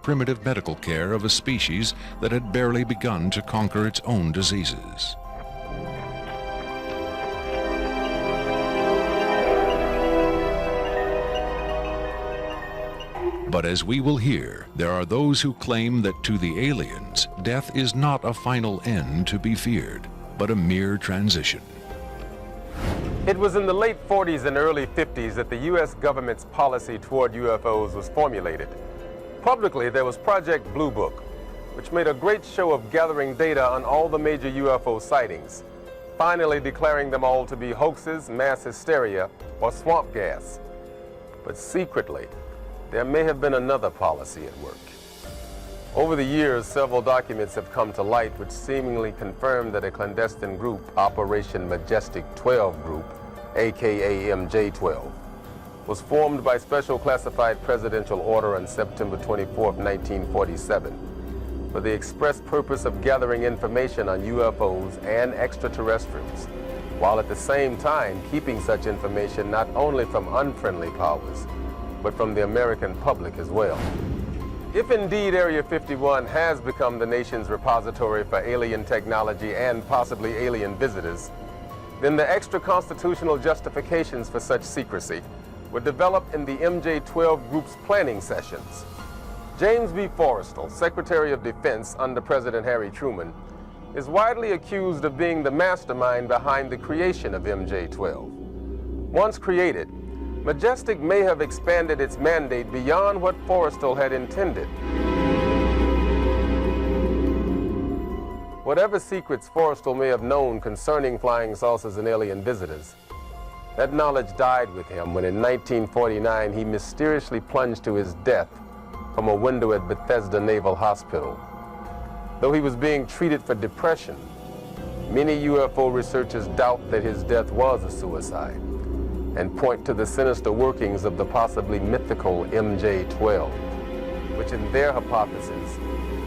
primitive medical care of a species that had barely begun to conquer its own diseases. But as we will hear, there are those who claim that to the aliens, death is not a final end to be feared, but a mere transition. It was in the late 40s and early 50s that the U.S. government's policy toward UFOs was formulated. Publicly, there was Project Blue Book, which made a great show of gathering data on all the major UFO sightings, finally declaring them all to be hoaxes, mass hysteria, or swamp gas. But secretly, there may have been another policy at work. Over the years, several documents have come to light which seemingly confirm that a clandestine group, Operation Majestic 12 Group, aka MJ-12, was formed by special classified presidential order on September 24, 1947, for the express purpose of gathering information on UFOs and extraterrestrials, while at the same time keeping such information not only from unfriendly powers, but from the American public as well. If indeed Area 51 has become the nation's repository for alien technology and possibly alien visitors, then the extra-constitutional justifications for such secrecy were developed in the MJ-12 Group's planning sessions. James B. Forrestal, Secretary of Defense under President Harry Truman, is widely accused of being the mastermind behind the creation of MJ-12. Once created, Majestic may have expanded its mandate beyond what Forrestal had intended. Whatever secrets Forrestal may have known concerning flying saucers and alien visitors, that knowledge died with him when in 1949 he mysteriously plunged to his death from a window at Bethesda Naval Hospital. Though he was being treated for depression, many UFO researchers doubt that his death was a suicide and point to the sinister workings of the possibly mythical MJ-12, which in their hypothesis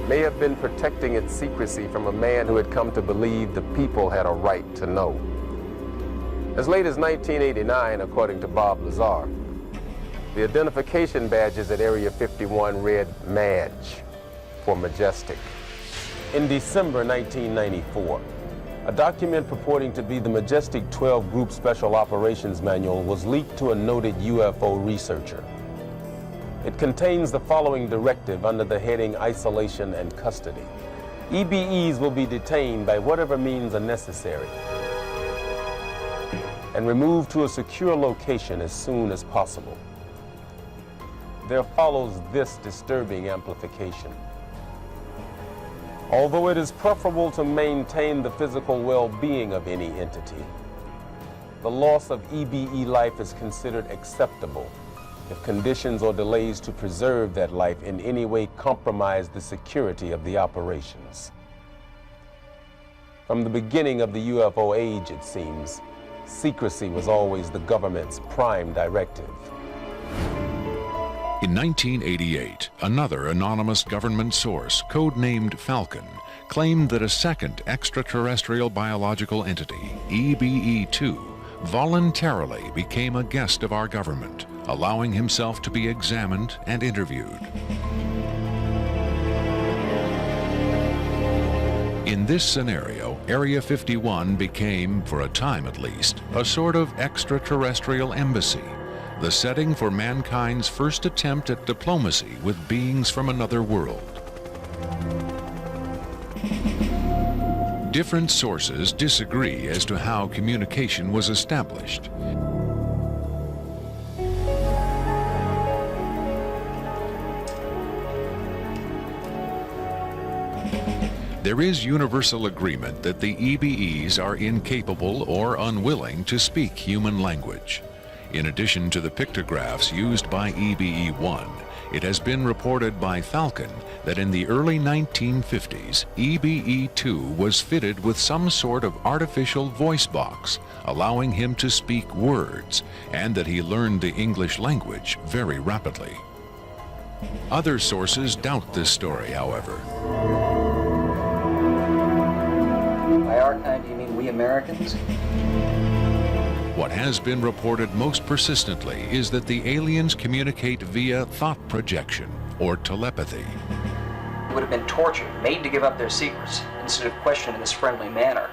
may have been protecting its secrecy from a man who had come to believe the people had a right to know. As late as 1989, according to Bob Lazar, the identification badges at Area 51 read MADGE for Majestic. In December 1994, a document purporting to be the Majestic 12 Group Special Operations Manual was leaked to a noted UFO researcher. It contains the following directive under the heading Isolation and Custody. EBEs will be detained by whatever means are necessary and removed to a secure location as soon as possible. There follows this disturbing amplification. Although it is preferable to maintain the physical well-being of any entity, the loss of EBE life is considered acceptable if conditions or delays to preserve that life in any way compromise the security of the operations. From the beginning of the UFO age, it seems, secrecy was always the government's prime directive. In 1988, another anonymous government source, codenamed Falcon, claimed that a second extraterrestrial biological entity, EBE-2, voluntarily became a guest of our government, allowing himself to be examined and interviewed. In this scenario, Area 51 became, for a time at least, a sort of extraterrestrial embassy, the setting for mankind's first attempt at diplomacy with beings from another world. Different sources disagree as to how communication was established. There is universal agreement that the EBEs are incapable or unwilling to speak human language. In addition to the pictographs used by EBE-1, it has been reported by Falcon that in the early 1950s, EBE-2 was fitted with some sort of artificial voice box, allowing him to speak words, and that he learned the English language very rapidly. Other sources doubt this story, however. By our kind, do you mean we Americans? What has been reported most persistently is that the aliens communicate via thought projection, or telepathy. They would have been tortured, made to give up their secrets, instead of questioned in this friendly manner.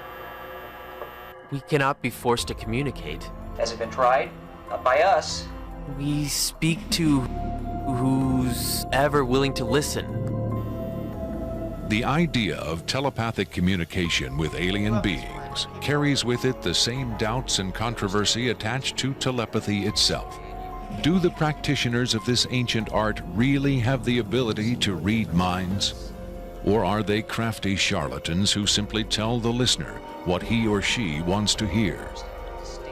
We cannot be forced to communicate. Has it been tried? Not by us. We speak to who's ever willing to listen. The idea of telepathic communication with alien beings carries with it the same doubts and controversy attached to telepathy itself. Do the practitioners of this ancient art really have the ability to read minds? Or are they crafty charlatans who simply tell the listener what he or she wants to hear?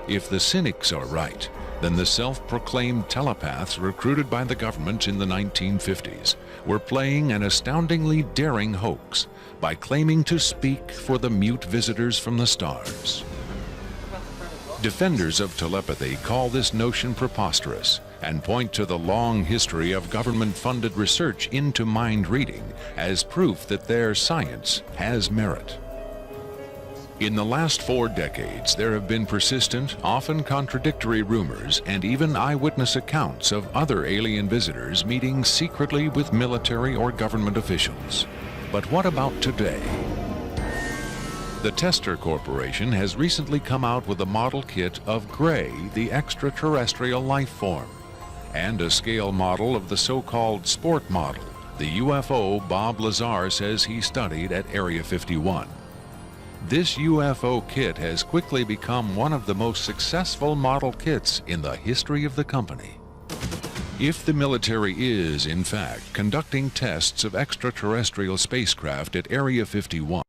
If the cynics are right, then the self-proclaimed telepaths recruited by the government in the 1950s were playing an astoundingly daring hoax by claiming to speak for the mute visitors from the stars. Defenders of telepathy call this notion preposterous and point to the long history of government-funded research into mind reading as proof that their science has merit. In the last 4 decades, there have been persistent, often contradictory rumors and even eyewitness accounts of other alien visitors meeting secretly with military or government officials. But what about today? The Tester Corporation has recently come out with a model kit of Gray, the extraterrestrial life form, and a scale model of the so-called sport model, the UFO Bob Lazar says he studied at Area 51. This UFO kit has quickly become one of the most successful model kits in the history of the company. If the military is, in fact, conducting tests of extraterrestrial spacecraft at Area 51,